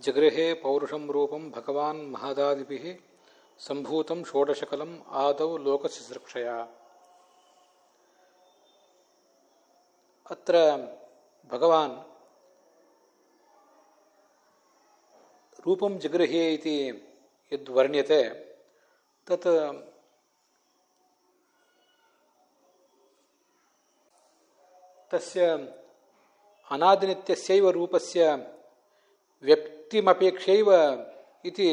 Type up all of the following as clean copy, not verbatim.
ಜಗೃಹೇ ಪೌರುಷಂ ರೂಪಂ ಭಗವಾನ್ ಮಹದಾದಿಭಿಃ ಸಂಭೂತಂ ಷೋಡಶಕಲಂ ಆದೌ ಲೋಕಸ್ಯ. ಅತ್ರ ಭಗವಾನ್ ರೂಪಂ ಜಗೃಹೇ ಇತಿ ಯದ್ ವರ್ಣ್ಯತೆ ತತ್ ತಸ್ಯ ಅನಾದಿನಿತ್ಯಸ್ಯೈವ ರೂಪಸ್ಯ ವ್ಯಕ್ತಿಮಪೇಕ್ಷೈವ ಇತಿ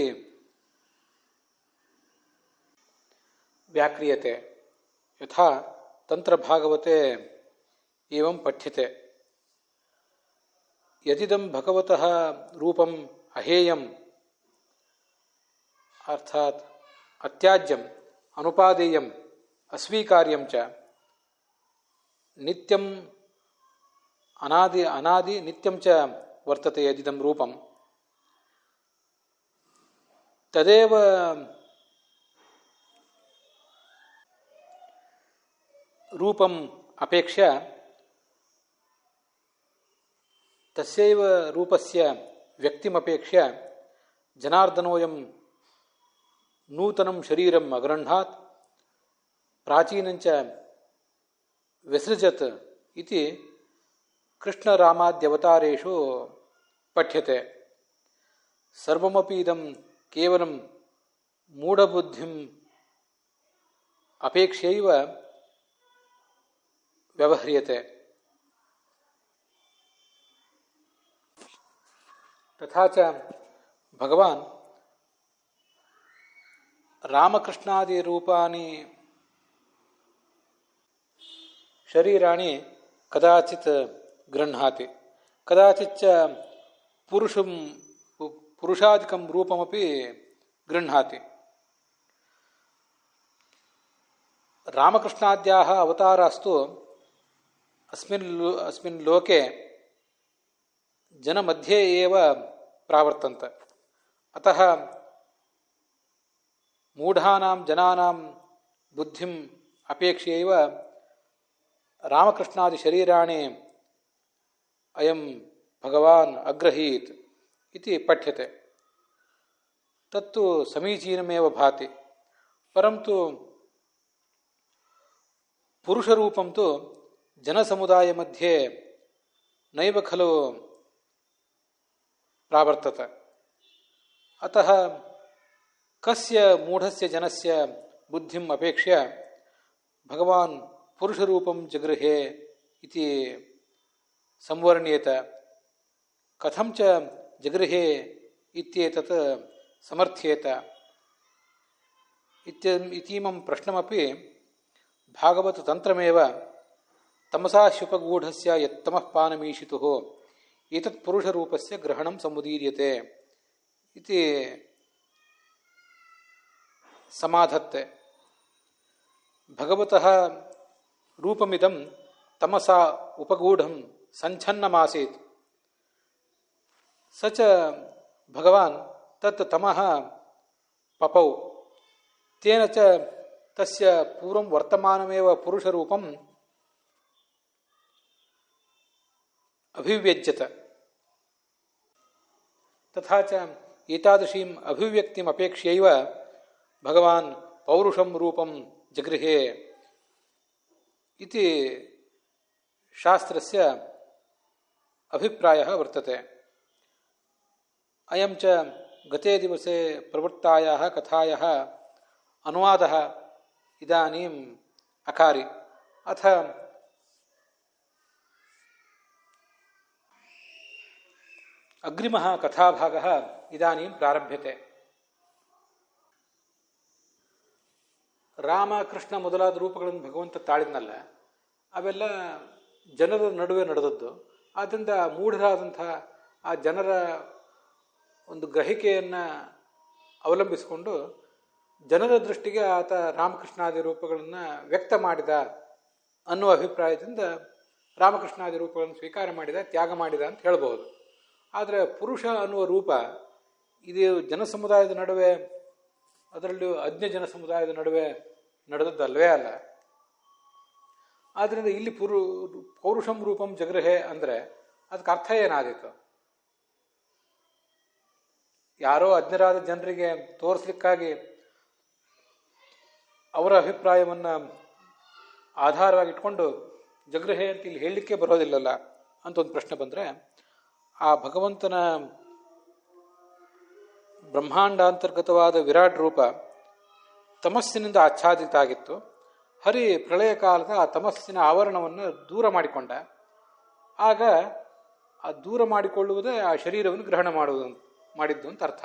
ವ್ಯಾಕ್ರಿಯತೆ. ಯಥಾ ತಂತ್ರಭಾಗವತೆ ಏವಂ ಪಠ್ಯತೆ. ಯದಿದಂ ಭಗವತಃ ರೂಪಂ ಅಹೇಯಂ ಅರ್ಥಾತ್ ಅತ್ಯಾಜ್ಯಂ ಅನುಪಾದೇಯಂ ಅಸ್ವೀಕಾರ್ಯಂ ಚ ನಿತ್ಯಂ ಅನಾದಿ ನಿತ್ಯಂ ಚ ವರ್ತತೆ ಯದಿದಂ ರೂಪಂ ತದೇವ ರೂಪಂ ಅಪೇಕ್ಷ್ಯ ತಸ್ಯೈವ ರೂಪಸ್ಯ ವ್ಯಕ್ತಿಮಪೇಕ್ಷ್ಯ ಜನಾರ್ದನೋಯಂ ನೂತನಂ ಶರೀರಂ ಅಗೃಹ್ಣಾತ್ ಪ್ರಾಚೀನಂಚ ವಿಸೃಜತ್ ಇತಿ ಕೃಷ್ಣರಾಮಾದ್ಯವತಾರೇಷು ಪಠ್ಯತೆ. ಸರ್ವಮಪಿ ಇದಂ ಕೇವಲಂ ಮೂಢಬುದ್ಧಿಂ ಅಪೇಕ್ಷೆಯೈವ ವ್ಯವಹ್ರಿಯತೆ. ತಥಾ ಚ ಭಗವಾನ್ ರಾಮಕೃಷ್ಣಾದಿ ರೂಪಾಣಿ ಶರೀರಾಣಿ ಕದಾಚಿತ್ ಗೃಹ್ಣಾತಿ ಕದಾಚಿಚ್ಚ ಪುರುಷಾದಿಕಂ ರೂಪಮಪಿ ಗೃಹ್ಣಾತಿ. ರಾಮಕೃಷ್ಣಾದ್ಯಾಹ ಅವತಾರಾಸ್ತು ಅಸ್ಮಿನ್ ಲೋಕೆ ಜನಮಧ್ಯೆ ಏವ ಪ್ರಾವರ್ತಂತೆ. ಅತಃ ಮೂಢಾನಾಂ ಜನಾನಾಂ ಬುದ್ಧಿಂ ಅಪೇಕ್ಷೆಯೈವ ರಾಮಕೃಷ್ಣಾದಿ ಶರೀರಾಣಿ ಅಯಂ ಭಗವಾನ್ ಅಗ್ರಹೀತ್ ಇತಿ ಪಠ್ಯತೆ. ತತ್ತು ಸಮೀಚೀನಮೇವ ಭಾತಿ. ಪರಂತು ಪುರುಷರೂಪಂ ತು ಜನಸಮುದಾಯ ಮಧ್ಯೆ ನೈವ ಖಲು ಪ್ರಾವರ್ತತೆ. ಅತಃ ಕಸ್ಯ ಮೂಢಸ್ಯ ಜನಸ್ಯ ಬುದ್ಧಿಂ ಅಪೇಕ್ಷ್ಯ ಭಗವಾನ್ ಪುರುಷರೂಪಂ ಜಗೃಹೇ ಇತಿ ಸಂವರ್ಣ್ಯೇತ. ಕಥಂ ಚ ಜಗೃಹೇ ಇತ್ಯೇತತ್ ಸಮರ್ಥ್ಯೇತ ಇತೀಮಂ ಪ್ರಶ್ನಮಪಿ ಭಾಗವತ ತಂತ್ರಮೇವ ತಮಸಾ ಶುಪಗೂಢಸ್ಯ ಯತ್ತಮಃ ಪಾನಮೀಶಿತುಃ ಏತತ್ ಪುರುಷರೂಪಸ್ಯ ಗ್ರಹಣಂ ಸಮುದೀರ್ಯತೆ ಇತಿ ಸಮಾಧತ್ತೆ. ಭಗವತಃ ರೂಪಮಿದಂ ತಮಸಾ ಉಪಗೂಢಂ ಸಂಛನ್ನಮಾಸೀತ್. ಸ ಚ ಭಗವಾನ್ ತತ್ ತಮಃ ಪಪೌ. ತೇನ ಚ ತಸ್ಯ ಪೂರ್ವಂ ವರ್ತಮಾನಮೇವ ಪುರುಷರೂಪಂ ಅಭಿವ್ಯಜ್ಯತ. ತಥಾ ಚ ಏತಾದೃಶೀಂ ಅಭಿವ್ಯಕ್ತಿಂ ಅಪೇಕ್ಷ್ಯೈವ ಭಗವಾನ್ ಪೌರುಷಂ ರೂಪಂ ಜಗೃಹೇ ಇತಿ ಶಾಸ್ತ್ರಸ್ಯ ಅಭಿಪ್ರಾಯಃ ವರ್ತತೆ. ಅಯಂ ಚ ಗತೇ ದಿವಸೇ ಪ್ರವೃತ್ತಾಯಾಃ ಕಥಾಯಾಃ ಅನುವಾದಃ ಇದಾನೀಂ ಅಕಾರಿ. ಅಥ ಅಗ್ರಿಮಃ ಕಥಾಭಾಗಃ ಇದಾನೀಂ ಪ್ರಾರಭ್ಯತೆ. ರಾಮ ಕೃಷ್ಣ ಮೊದಲಾದ ರೂಪಗಳನ್ನು ಭಗವಂತ ತಾಳಿದ್ನಲ್ಲ, ಅವೆಲ್ಲ ಜನರ ನಡುವೆ ನಡೆದದ್ದು. ಆದ್ದರಿಂದ ಮೂಢರಾದಂತಹ ಆ ಜನರ ಒಂದು ಗ್ರಹಿಕೆಯನ್ನು ಅವಲಂಬಿಸಿಕೊಂಡು ಜನರ ದೃಷ್ಟಿಗೆ ಆತ ರಾಮಕೃಷ್ಣಾದಿ ರೂಪಗಳನ್ನು ವ್ಯಕ್ತ ಮಾಡಿದ ಅನ್ನುವ ಅಭಿಪ್ರಾಯದಿಂದ ರಾಮಕೃಷ್ಣಾದಿ ರೂಪಗಳನ್ನು ಸ್ವೀಕಾರ ಮಾಡಿದ, ತ್ಯಾಗ ಮಾಡಿದ ಅಂತ ಹೇಳ್ಬೋದು. ಆದರೆ ಪುರುಷ ಅನ್ನುವ ರೂಪ ಇದು ಜನಸಮುದಾಯದ ನಡುವೆ, ಅದರಲ್ಲೂ ಅಜ್ಞ ಜನಸಮುದಾಯದ ನಡುವೆ ನಡೆದದ್ದಲ್ವೇ ಅಲ್ಲ. ಆದ್ದರಿಂದ ಇಲ್ಲಿ ಪೌರುಷಂ ರೂಪಂ ಜಗೃಹೆ ಅಂದರೆ ಅದಕ್ಕೆ ಅರ್ಥ ಏನಾದೀತು? ಯಾರೋ ಅಜ್ಞರಾದ ಜನರಿಗೆ ತೋರಿಸ್ಲಿಕ್ಕಾಗಿ ಅವರ ಅಭಿಪ್ರಾಯವನ್ನು ಆಧಾರವಾಗಿಟ್ಕೊಂಡು ಜಗೃಹೆ ಅಂತ ಇಲ್ಲಿ ಹೇಳಲಿಕ್ಕೆ ಬರೋದಿಲ್ಲಲ್ಲ ಅಂತ ಒಂದು ಪ್ರಶ್ನೆ ಬಂದರೆ, ಆ ಭಗವಂತನ ಬ್ರಹ್ಮಾಂಡಾಂತರ್ಗತವಾದ ವಿರಾಟ್ ರೂಪ ತಮಸ್ಸಿನಿಂದ ಆಚ್ಛಾದಿತ ಆಗಿತ್ತು. ಹರಿ ಪ್ರಳಯ ಕಾಲದ ಆ ತಮಸ್ಸಿನ ಆವರಣವನ್ನು ದೂರ ಮಾಡಿಕೊಂಡ. ಆಗ ಆ ದೂರ ಮಾಡಿಕೊಳ್ಳುವುದೇ ಆ ಶರೀರವನ್ನು ಗ್ರಹಣ ಮಾಡಿದ್ದು ಅಂತ ಅರ್ಥ.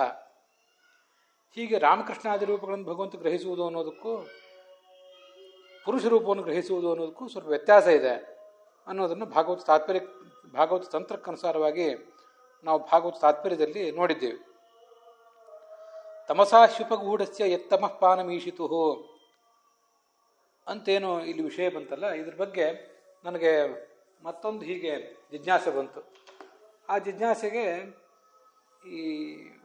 ಹೀಗೆ ರಾಮಕೃಷ್ಣಾದಿ ರೂಪಗಳನ್ನು ಭಗವಂತ ಗ್ರಹಿಸುವುದು ಅನ್ನೋದಕ್ಕೂ ಪುರುಷ ರೂಪವನ್ನು ಗ್ರಹಿಸುವುದು ಅನ್ನೋದಕ್ಕೂ ಸ್ವಲ್ಪ ವ್ಯತ್ಯಾಸ ಇದೆ ಅನ್ನೋದನ್ನು ಭಾಗವತ ತಂತ್ರಕ್ಕನುಸಾರವಾಗಿ ನಾವು ಭಾಗವತ ತಾತ್ಪರ್ಯದಲ್ಲಿ ನೋಡಿದ್ದೇವೆ. ತಮಸಾಶ್ಯುಪಗೂಢಸ್ಯ ಯತ್ತಮಃ ಪಾನಮೀಶಿತು ಅಂತೇನೋ ಇಲ್ಲಿ ವಿಷಯ ಬಂತಲ್ಲ, ಇದ್ರ ಬಗ್ಗೆ ನನಗೆ ಮತ್ತೊಂದು ಹೀಗೆ ಜಿಜ್ಞಾಸೆ ಬಂತು. ಆ ಜಿಜ್ಞಾಸೆಗೆ ಈ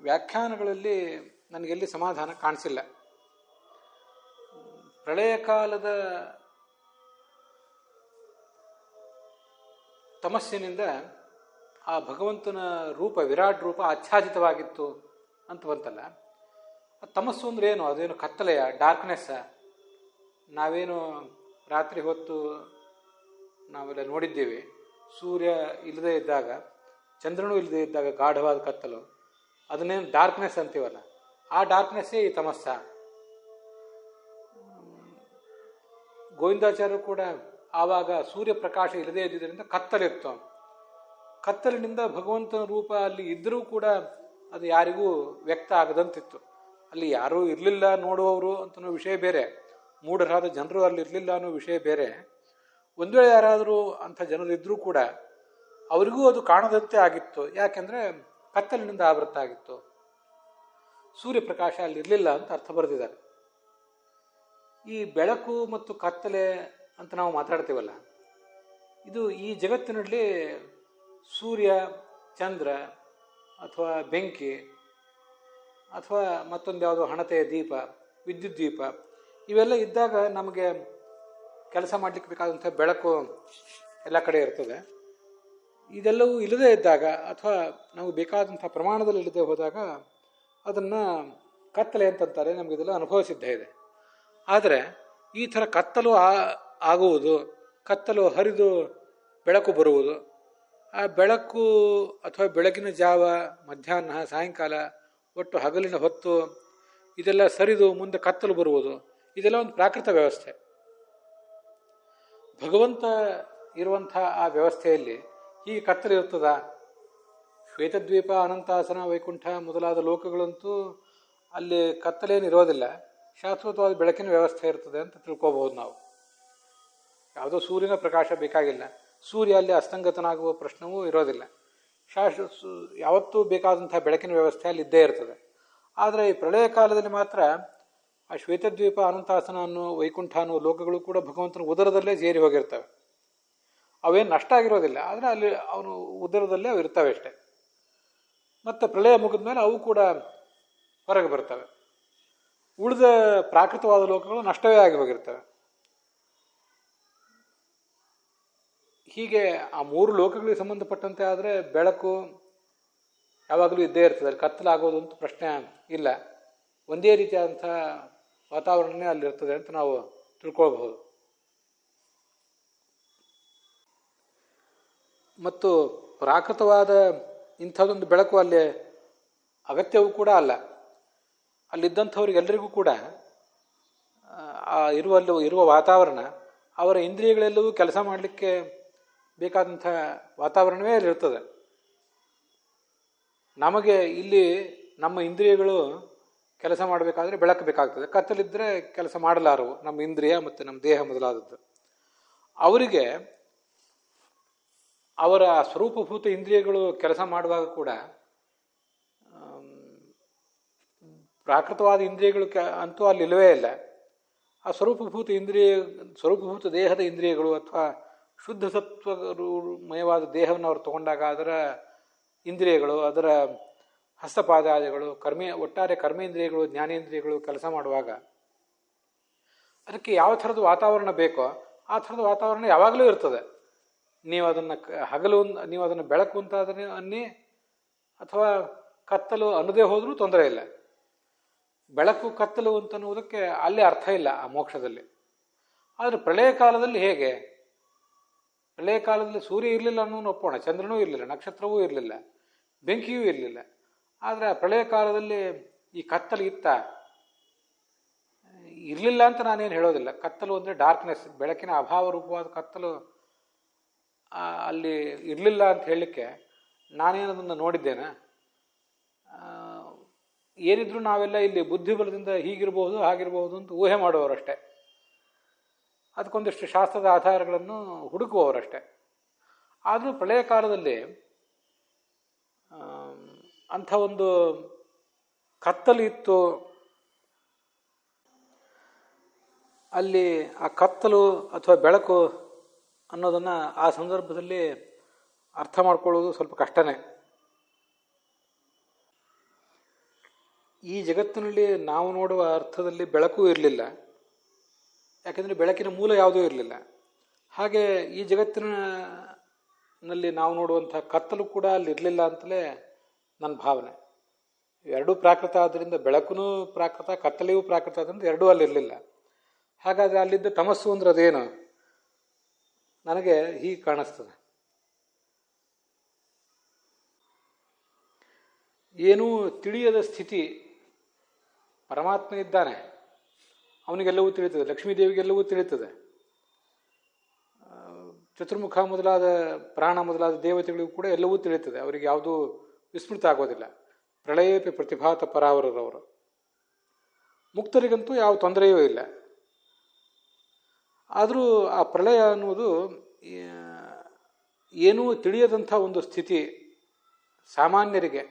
ವ್ಯಾಖ್ಯಾನಗಳಲ್ಲಿ ನನಗೆಲ್ಲಿ ಸಮಾಧಾನ ಕಾಣಿಸಿಲ್ಲ. ಪ್ರಳಯ ಕಾಲದ ತಮಸ್ಸಿನಿಂದ ಆ ಭಗವಂತನ ರೂಪ ವಿರಾಟ್ ರೂಪ ಆಚ್ಛಾದಿತವಾಗಿತ್ತು ಅಂತ ಬಂತಲ್ಲ, ತಮಸ್ಸು ಅಂದ್ರೆ ಏನು? ಅದೇನು ಕತ್ತಲೆಯ, ಡಾರ್ಕ್ನೆಸ್? ನಾವೇನು ರಾತ್ರಿ ಹೊತ್ತು ನಾವೆಲ್ಲ ನೋಡಿದ್ದೀವಿ, ಸೂರ್ಯ ಇಲ್ಲದೆ ಇದ್ದಾಗ, ಚಂದ್ರನೂ ಇಲ್ಲದೆ ಇದ್ದಾಗ ಗಾಢವಾದ ಕತ್ತಲು, ಅದನ್ನೇನು ಡಾರ್ಕ್ನೆಸ್ ಅಂತೀವಲ್ಲ, ಆ ಡಾರ್ಕ್ನೆಸ್ಸೇ ಈ ತಮಸ್ಸ. ಗೋವಿಂದಾಚಾರ್ಯರು ಕೂಡ ಆವಾಗ ಸೂರ್ಯ ಪ್ರಕಾಶ ಇಲ್ಲದೆ ಇದ್ದಿದ್ದರಿಂದ ಕತ್ತಲಿತ್ತು. ಕತ್ತಲಿನಿಂದ ಭಗವಂತನ ರೂಪ ಅಲ್ಲಿ ಇದ್ದರೂ ಕೂಡ ಅದು ಯಾರಿಗೂ ವ್ಯಕ್ತ ಆಗದಂತಿತ್ತು. ಅಲ್ಲಿ ಯಾರೂ ಇರಲಿಲ್ಲ ನೋಡುವವರು ಅಂತನೋ ವಿಷಯ ಬೇರೆ, ಮೂಢರಾದ ಜನರು ಅಲ್ಲಿ ಇರಲಿಲ್ಲ ಅನ್ನೋ ವಿಷಯ ಬೇರೆ. ಒಂದು ವೇಳೆ ಯಾರಾದರೂ ಅಂಥ ಜನರು ಇದ್ದರೂ ಕೂಡ ಅವರಿಗೂ ಅದು ಕಾಣದಂತೆ ಆಗಿತ್ತು. ಯಾಕೆಂದರೆ ಕತ್ತಲಿನಿಂದ ಆವೃತ್ತ ಆಗಿತ್ತು, ಸೂರ್ಯಪ್ರಕಾಶ ಅಲ್ಲಿ ಇರಲಿಲ್ಲ ಅಂತ ಅರ್ಥ ಬರೆದಿದ್ದಾರೆ. ಈ ಬೆಳಕು ಮತ್ತು ಕತ್ತಲೆ ಅಂತ ನಾವು ಮಾತಾಡ್ತೀವಲ್ಲ, ಇದು ಈ ಜಗತ್ತಿನಲ್ಲಿ ಸೂರ್ಯ, ಚಂದ್ರ ಅಥವಾ ಬೆಂಕಿ ಅಥವಾ ಮತ್ತೊಂದು ಯಾವುದೋ ಹಣತೆಯ ದೀಪ, ವಿದ್ಯುತ್ ದೀಪ, ಇವೆಲ್ಲ ಇದ್ದಾಗ ನಮಗೆ ಕೆಲಸ ಮಾಡಲಿಕ್ಕೆ ಬೇಕಾದಂಥ ಬೆಳಕು ಎಲ್ಲ ಕಡೆ ಇರ್ತದೆ. ಇದೆಲ್ಲವೂ ಇಲ್ಲದೇ ಇದ್ದಾಗ ಅಥವಾ ನಾವು ಬೇಕಾದಂಥ ಪ್ರಮಾಣದಲ್ಲಿ ಇಲ್ಲದೆ ಹೋದಾಗ ಅದನ್ನು ಕತ್ತಲೆ ಅಂತಂತಾರೆ. ನಮಗಿದೆಲ್ಲ ಅನುಭವಿಸಿದ್ದೇ ಇದೆ. ಆದರೆ ಈ ಥರ ಕತ್ತಲು ಆಗುವುದು, ಕತ್ತಲು ಹರಿದು ಬೆಳಕು ಬರುವುದು, ಆ ಬೆಳಕು ಅಥವಾ ಬೆಳಗಿನ ಜಾವ, ಮಧ್ಯಾಹ್ನ, ಸಾಯಂಕಾಲ, ಒಟ್ಟು ಹಗಲಿನ ಹೊತ್ತು ಇದೆಲ್ಲ ಸರಿದು ಮುಂದೆ ಕತ್ತಲು ಬರುವುದು, ಇದೆಲ್ಲ ಒಂದು ಪ್ರಾಕೃತ ವ್ಯವಸ್ಥೆ. ಭಗವಂತ ಇರುವಂಥ ಆ ವ್ಯವಸ್ಥೆಯಲ್ಲಿ ಹೀಗೆ ಕತ್ತಲು ಇರ್ತದ? ಶ್ವೇತದ್ವೀಪ, ಅನಂತಾಸನ, ವೈಕುಂಠ ಮೊದಲಾದ ಲೋಕಗಳಂತೂ ಅಲ್ಲಿ ಕತ್ತಲೇನು ಇರೋದಿಲ್ಲ, ಶಾಶ್ವತವಾದ ಬೆಳಕಿನ ವ್ಯವಸ್ಥೆ ಇರ್ತದೆ ಅಂತ ತಿಳ್ಕೋಬಹುದು ನಾವು. ಯಾವುದೋ ಸೂರ್ಯನ ಪ್ರಕಾಶ ಬೇಕಾಗಿಲ್ಲ, ಸೂರ್ಯ ಅಲ್ಲಿ ಅಸ್ತಂಗತನಾಗುವ ಪ್ರಶ್ನವೂ ಇರೋದಿಲ್ಲ. ಯಾವತ್ತೂ ಬೇಕಾದಂಥ ಬೆಳಕಿನ ವ್ಯವಸ್ಥೆ ಅಲ್ಲಿ ಇದ್ದೇ ಇರ್ತದೆ. ಆದರೆ ಈ ಪ್ರಳಯ ಕಾಲದಲ್ಲಿ ಮಾತ್ರ ಆ ಶ್ವೇತದ್ವೀಪ, ಅನಂತಾಸನ ಅನ್ನೋ ವೈಕುಂಠ ಅನ್ನೋ ಲೋಕಗಳು ಕೂಡ ಭಗವಂತನ ಉದರದಲ್ಲೇ ಸೇರಿ ಹೋಗಿರ್ತವೆ. ಅವೇನು ನಷ್ಟ ಆಗಿರೋದಿಲ್ಲ, ಆದರೆ ಅಲ್ಲಿ ಅವನು ಉದರದಲ್ಲೇ ಅವು ಇರ್ತವೆ ಅಷ್ಟೆ. ಮತ್ತು ಪ್ರಳಯ ಮುಗಿದ ಮೇಲೆ ಅವು ಕೂಡ ಹೊರಗೆ ಬರ್ತವೆ. ಉಳಿದ ಪ್ರಾಕೃತವಾದ ಲೋಕಗಳು ನಷ್ಟವೇ ಆಗಿ ಹೋಗಿರ್ತವೆ. ಹೀಗೆ ಆ ಮೂರು ಲೋಕಗಳಿಗೆ ಸಂಬಂಧಪಟ್ಟಂತೆ ಆದರೆ ಬೆಳಕು ಯಾವಾಗಲೂ ಇದ್ದೇ ಇರ್ತದೆ, ಅಲ್ಲಿ ಕತ್ತಲಾಗೋದು ಅಂತ ಪ್ರಶ್ನೆ ಇಲ್ಲ. ಒಂದೇ ರೀತಿಯಾದಂಥ ವಾತಾವರಣನೇ ಅಲ್ಲಿರ್ತದೆ ಅಂತ ನಾವು ತಿಳ್ಕೊಳ್ಬಹುದು. ಮತ್ತು ಪ್ರಾಕೃತವಾದ ಇಂಥದ್ದೊಂದು ಬೆಳಕು ಅಲ್ಲಿ ಅಗತ್ಯವೂ ಕೂಡ ಅಲ್ಲ. ಅಲ್ಲಿದ್ದಂಥವ್ರಿಗೆಲ್ಲರಿಗೂ ಕೂಡ ಇರುವ ವಾತಾವರಣ, ಅವರ ಇಂದ್ರಿಯಗಳೆಲ್ಲವೂ ಕೆಲಸ ಮಾಡಲಿಕ್ಕೆ ಬೇಕಾದಂಥ ವಾತಾವರಣವೇ ಅಲ್ಲಿರ್ತದೆ. ನಮಗೆ ಇಲ್ಲಿ ನಮ್ಮ ಇಂದ್ರಿಯಗಳು ಕೆಲಸ ಮಾಡಬೇಕಾದ್ರೆ ಬೆಳಕು ಬೇಕಾಗ್ತದೆ. ಕತ್ತಲಿದ್ದರೆ ಕೆಲಸ ಮಾಡಲಾರವು ನಮ್ಮ ಇಂದ್ರಿಯ ಮತ್ತು ನಮ್ಮ ದೇಹ ಮೊದಲಾದದ್ದು. ಅವರಿಗೆ ಅವರ ಸ್ವರೂಪಭೂತ ಇಂದ್ರಿಯಗಳು ಕೆಲಸ ಮಾಡುವಾಗ ಕೂಡ ಪ್ರಾಕೃತವಾದ ಇಂದ್ರಿಯಗಳು ಅಂತೂ ಅಲ್ಲಿ ಇಲ್ಲವೇ ಇಲ್ಲ. ಆ ಸ್ವರೂಪಭೂತ ದೇಹದ ಇಂದ್ರಿಯಗಳು ಅಥವಾ ಶುದ್ಧ ಸತ್ವಮಯವಾದ ದೇಹವನ್ನು ಅವರು ತಗೊಂಡಾಗ ಅದರ ಇಂದ್ರಿಯಗಳು, ಅದರ ಹಸ್ತಪಾದಾದಿಗಳು, ಒಟ್ಟಾರೆ ಕರ್ಮೇಂದ್ರಿಯಗಳು, ಜ್ಞಾನೇಂದ್ರಿಯಗಳು ಕೆಲಸ ಮಾಡುವಾಗ ಅದಕ್ಕೆ ಯಾವ ಥರದ ವಾತಾವರಣ ಬೇಕೋ ಆ ಥರದ ವಾತಾವರಣ ಯಾವಾಗಲೂ ಇರ್ತದೆ. ನೀವು ಅದನ್ನು ಬೆಳಕು ಅಂತ ಅನ್ನಿ ಅಥವಾ ಕತ್ತಲು ಅನ್ನದೇ ಹೋದರೂ ತೊಂದರೆ ಇಲ್ಲ. ಬೆಳಕು ಕತ್ತಲು ಅಂತನ್ನುವುದಕ್ಕೆ ಅಲ್ಲಿ ಅರ್ಥ ಇಲ್ಲ ಆ ಮೋಕ್ಷದಲ್ಲಿ. ಆದರೆ ಪ್ರಳಯ ಕಾಲದಲ್ಲಿ ಹೇಗೆ? ಪ್ರಳಯ ಕಾಲದಲ್ಲಿ ಸೂರ್ಯ ಇರಲಿಲ್ಲ ಅನ್ನೋನು ಒಪ್ಪೋಣ, ಚಂದ್ರನೂ ಇರಲಿಲ್ಲ, ನಕ್ಷತ್ರವೂ ಇರಲಿಲ್ಲ, ಬೆಂಕಿಯೂ ಇರಲಿಲ್ಲ. ಆದರೆ ಆ ಪ್ರಳಯ ಕಾಲದಲ್ಲಿ ಈ ಕತ್ತಲು ಇತ್ತ? ಇರಲಿಲ್ಲ ಅಂತ ನಾನೇನು ಹೇಳೋದಿಲ್ಲ. ಕತ್ತಲು ಅಂದರೆ ಡಾರ್ಕ್ನೆಸ್, ಬೆಳಕಿನ ಅಭಾವ ರೂಪವಾದ ಕತ್ತಲು ಅಲ್ಲಿ ಇರಲಿಲ್ಲ ಅಂತ ಹೇಳಲಿಕ್ಕೆ ನಾನೇನದನ್ನು ನೋಡಿದ್ದೇನೆ? ಏನಿದ್ರು ನಾವೆಲ್ಲ ಇಲ್ಲಿ ಬುದ್ಧಿಬಲದಿಂದ ಹೀಗಿರಬಹುದು ಹಾಗಿರಬಹುದು ಅಂತ ಊಹೆ ಮಾಡುವವರಷ್ಟೇ, ಅದಕ್ಕೊಂದಿಷ್ಟು ಶಾಸ್ತ್ರದ ಆಧಾರಗಳನ್ನು ಹುಡುಕುವವರಷ್ಟೇ. ಆದರೂ ಪ್ರಳಯ ಕಾಲದಲ್ಲಿ ಅಂಥ ಒಂದು ಕತ್ತಲು ಇತ್ತು. ಅಲ್ಲಿ ಆ ಕತ್ತಲು ಅಥವಾ ಬೆಳಕು ಅನ್ನೋದನ್ನು ಆ ಸಂದರ್ಭದಲ್ಲಿ ಅರ್ಥ ಮಾಡ್ಕೊಳ್ಳೋದು ಸ್ವಲ್ಪ ಕಷ್ಟನೇ. ಈ ಜಗತ್ತಿನಲ್ಲಿ ನಾವು ನೋಡುವ ಅರ್ಥದಲ್ಲಿ ಬೆಳಕು ಇರಲಿಲ್ಲ, ಯಾಕೆಂದರೆ ಬೆಳಕಿನ ಮೂಲ ಯಾವುದೂ ಇರಲಿಲ್ಲ. ಹಾಗೆ ಈ ಜಗತ್ತಿನಲ್ಲಿ ನಾವು ನೋಡುವಂಥ ಕತ್ತಲು ಕೂಡ ಅಲ್ಲಿ ಇರಲಿಲ್ಲ ಅಂತಲೇ ನನ್ನ ಭಾವನೆ. ಎರಡೂ ಪ್ರಾಕೃತ ಆದ್ದರಿಂದ ಬೆಳಕೂ ಪ್ರಾಕೃತ, ಕತ್ತಲೆಯೂ ಪ್ರಾಕೃತ ಆದ್ದರಿಂದ ಎರಡೂ ಅಲ್ಲಿರಲಿಲ್ಲ. ಹಾಗಾದರೆ ಅಲ್ಲಿದ್ದ ತಮಸ್ಸು ಅಂದ್ರೆ ಅದೇನು? ನನಗೆ ಹೀಗೆ ಕಾಣಿಸ್ತದೆ. ಏನೂ ತಿಳಿಯದ ಸ್ಥಿತಿ. ಪರಮಾತ್ಮ ಇದ್ದಾನೆ, ಅವನಿಗೆಲ್ಲವೂ ತಿಳಿಯುತ್ತದೆ, ಲಕ್ಷ್ಮೀದೇವಿಗೆಲ್ಲವೂ ತಿಳಿಯುತ್ತದೆ, ಚತುರ್ಮುಖ ಮೊದಲಾದ ಪ್ರಾಣ ಮೊದಲಾದ ದೇವತೆಗಳಿಗೂ ಕೂಡ ಎಲ್ಲವೂ ತಿಳಿಯುತ್ತದೆ. ಅವರಿಗೆ ಯಾವುದೂ ವಿಸ್ಮೃತ ಆಗೋದಿಲ್ಲ. ಪ್ರಳಯೇಪಿ ಪ್ರತಿಭಾತ ಪರಾವರರವರು. ಮುಕ್ತರಿಗಂತೂ ಯಾವ ತೊಂದರೆಯೂ ಇಲ್ಲ. ಆದರೂ ಆ ಪ್ರಳಯ ಅನ್ನುವುದು ಏನೂ ತಿಳಿಯದಂಥ ಒಂದು ಸ್ಥಿತಿ, ಸಾಮಾನ್ಯರಿಗೆ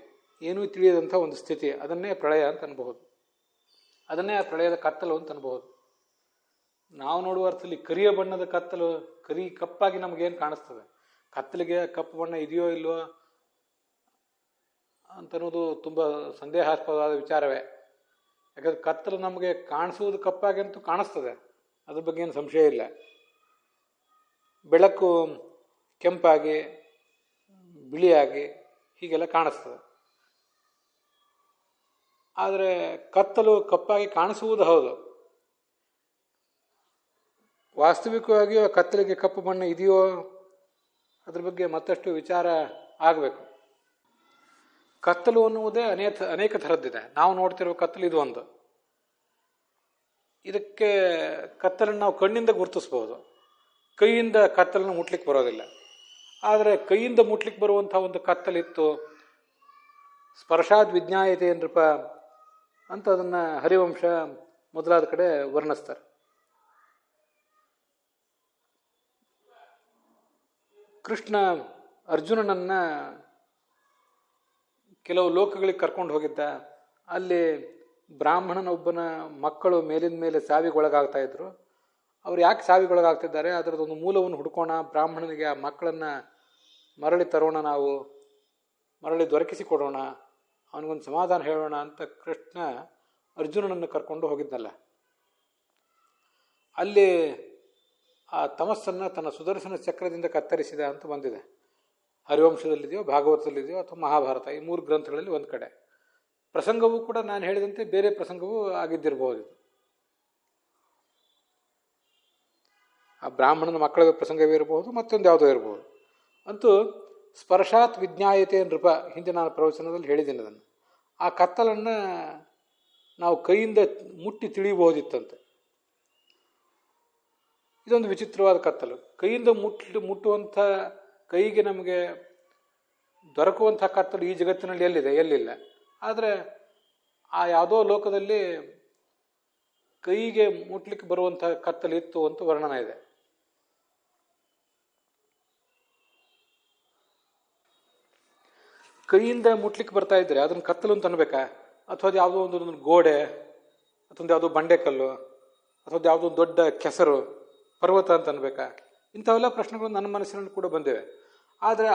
ಏನೂ ತಿಳಿಯದಂಥ ಒಂದು ಸ್ಥಿತಿ. ಅದನ್ನೇ ಪ್ರಳಯ ಅಂತ ಅನ್ಬಹುದು, ಅದನ್ನೇ ಆ ಪ್ರಳಯದ ಕತ್ತಲು ಅಂತ ಅನ್ಬಹುದು. ನಾವು ನೋಡುವ ಅರ್ಥದಲ್ಲಿ ಕರಿಯ ಬಣ್ಣದ ಕತ್ತಲು, ಕಪ್ಪಾಗಿ ನಮಗೇನು ಕಾಣಿಸ್ತದೆ? ಕತ್ತಲಿಗೆ ಕಪ್ಪು ಬಣ್ಣ ಇದೆಯೋ ಇಲ್ವೋ ಅಂತನ್ನೋದು ತುಂಬ ಸಂದೇಹಾಸ್ಪದವಾದ ವಿಚಾರವೇ. ಯಾಕಂದ್ರೆ ಕತ್ತಲು ನಮಗೆ ಕಾಣಿಸುವುದು ಕಪ್ಪಾಗಿ ಅಂತೂ ಕಾಣಿಸ್ತದೆ, ಅದ್ರ ಬಗ್ಗೆ ಏನು ಸಂಶಯ ಇಲ್ಲ. ಬೆಳಕು ಕೆಂಪಾಗಿ ಬಿಳಿಯಾಗಿ ಹೀಗೆಲ್ಲ ಕಾಣಿಸ್ತದೆ. ಆದರೆ ಕತ್ತಲು ಕಪ್ಪಾಗಿ ಕಾಣಿಸುವುದು ಹೌದು. ವಾಸ್ತವಿಕವಾಗಿಯೂ ಕತ್ತಲಿಗೆ ಕಪ್ಪು ಬಣ್ಣ ಇದೆಯೋ ಅದ್ರ ಬಗ್ಗೆ ಮತ್ತಷ್ಟು ವಿಚಾರ ಆಗಬೇಕು. ಕತ್ತಲು ಅನ್ನುವುದೇ ಅನೇಕ ಥರದ್ದಿದೆ. ನಾವು ನೋಡ್ತಿರುವ ಕತ್ತಲು ಇದು ಒಂದು. ಇದಕ್ಕೆ ಕತ್ತಲನ್ನು ನಾವು ಕಣ್ಣಿಂದ ಗುರುತಿಸ್ಬೋದು, ಕೈಯಿಂದ ಕತ್ತಲನ್ನು ಮುಟ್ಲಿಕ್ಕೆ ಬರೋದಿಲ್ಲ. ಆದರೆ ಕೈಯಿಂದ ಮುಟ್ಲಿಕ್ಕೆ ಬರುವಂಥ ಒಂದು ಕತ್ತಲಿತ್ತು, ಸ್ಪರ್ಶಾದ್ ವಿಜ್ಞಾಯತೆ ನೃಪ ಅಂತ ಅದನ್ನು ಹರಿವಂಶ ಮೊದಲಾದ ಕಡೆ ವರ್ಣಿಸ್ತಾರೆ. ಕೃಷ್ಣ ಅರ್ಜುನನನ್ನ ಕೆಲವು ಲೋಕಗಳಿಗೆ ಕರ್ಕೊಂಡು ಹೋಗಿದ್ದ. ಅಲ್ಲಿ ಬ್ರಾಹ್ಮಣನೊಬ್ಬನ ಮಕ್ಕಳು ಮೇಲಿನ ಮೇಲೆ ಸಾವಿಗೊಳಗಾಗ್ತಾ ಇದ್ರು. ಅವ್ರು ಯಾಕೆ ಸಾವಿಗೊಳಗಾಗ್ತಿದ್ದಾರೆ, ಅದರದೊಂದು ಮೂಲವನ್ನು ಹುಡ್ಕೋಣ, ಬ್ರಾಹ್ಮಣನಿಗೆ ಆ ಮಕ್ಕಳನ್ನು ಮರಳಿ ತರೋಣ, ನಾವು ಮರಳಿ ದೊರಕಿಸಿಕೊಡೋಣ, ಅವನಿಗೊಂದು ಸಮಾಧಾನ ಹೇಳೋಣ ಅಂತ ಕೃಷ್ಣ ಅರ್ಜುನನನ್ನು ಕರ್ಕೊಂಡು ಹೋಗಿದ್ನಲ್ಲ. ಅಲ್ಲಿ ಆ ತಮಸ್ಸನ್ನು ತನ್ನ ಸುದರ್ಶನ ಚಕ್ರದಿಂದ ಕತ್ತರಿಸಿದ ಅಂತ ಬಂದಿದೆ. ಹರಿವಂಶದಲ್ಲಿದೆಯೋ, ಭಾಗವತದಲ್ಲಿದೆಯೋ ಅಥವಾ ಮಹಾಭಾರತ, ಈ 3 ಗ್ರಂಥಗಳಲ್ಲಿ ಒಂದು ಕಡೆ. ಪ್ರಸಂಗವೂ ಕೂಡ ನಾನು ಹೇಳಿದಂತೆ ಬೇರೆ ಪ್ರಸಂಗವೂ ಆಗಿದ್ದಿರಬಹುದು. ಆ ಬ್ರಾಹ್ಮಣನ ಮಕ್ಕಳ ಪ್ರಸಂಗವೇ ಇರಬಹುದು, ಮತ್ತೊಂದು ಯಾವುದೋ ಇರಬಹುದು. ಅಂತೂ ಸ್ಪರ್ಶಾತ್ ವಿಜ್ಞಾಯತೆ ನೃಪ, ಹಿಂದೆ ನಾನು ಪ್ರವಚನದಲ್ಲಿ ಹೇಳಿದ್ದೀನಿ ಅದನ್ನು. ಆ ಕತ್ತಲನ್ನು ನಾವು ಕೈಯಿಂದ ಮುಟ್ಟಿ ತಿಳಿಯಬಹುದಿತ್ತಂತೆ. ಇದೊಂದು ವಿಚಿತ್ರವಾದ ಕತ್ತಲು. ಕೈಯಿಂದ ಮುಟ್ಟುವಂಥ, ಕೈಗೆ ನಮಗೆ ದೊರಕುವಂಥ ಕತ್ತಲು ಈ ಜಗತ್ತಿನಲ್ಲಿ ಎಲ್ಲಿದೆ? ಎಲ್ಲಿಲ್ಲ. ಆದರೆ ಆ ಯಾವುದೋ ಲೋಕದಲ್ಲಿ ಕೈಗೆ ಮುಟ್ಲಿಕ್ಕೆ ಬರುವಂಥ ಕತ್ತಲು ಇತ್ತು ಅಂತ ವರ್ಣನ ಇದೆ. ಕೈಯಿಂದ ಮುಟ್ಲಿಕ್ಕೆ ಬರ್ತಾ ಇದ್ರೆ ಅದನ್ನು ಕತ್ತಲು ಅಂತ ಅನ್ಬೇಕಾ? ಅಥವಾ ಅದು ಯಾವುದೋ ಒಂದು ಗೋಡೆ, ಅಥವಾ ಯಾವುದೋ ಬಂಡೆಕಲ್ಲು, ಅಥವಾ ಯಾವುದೋ ದೊಡ್ಡ ಕೆಸರು, ಪರ್ವತ ಅಂತ ಅನ್ಬೇಕಾ? ಇಂಥವೆಲ್ಲ ಪ್ರಶ್ನೆಗಳು ನನ್ನ ಮನಸ್ಸಿನಲ್ಲಿ ಕೂಡ ಬಂದಿವೆ. ಆದರೆ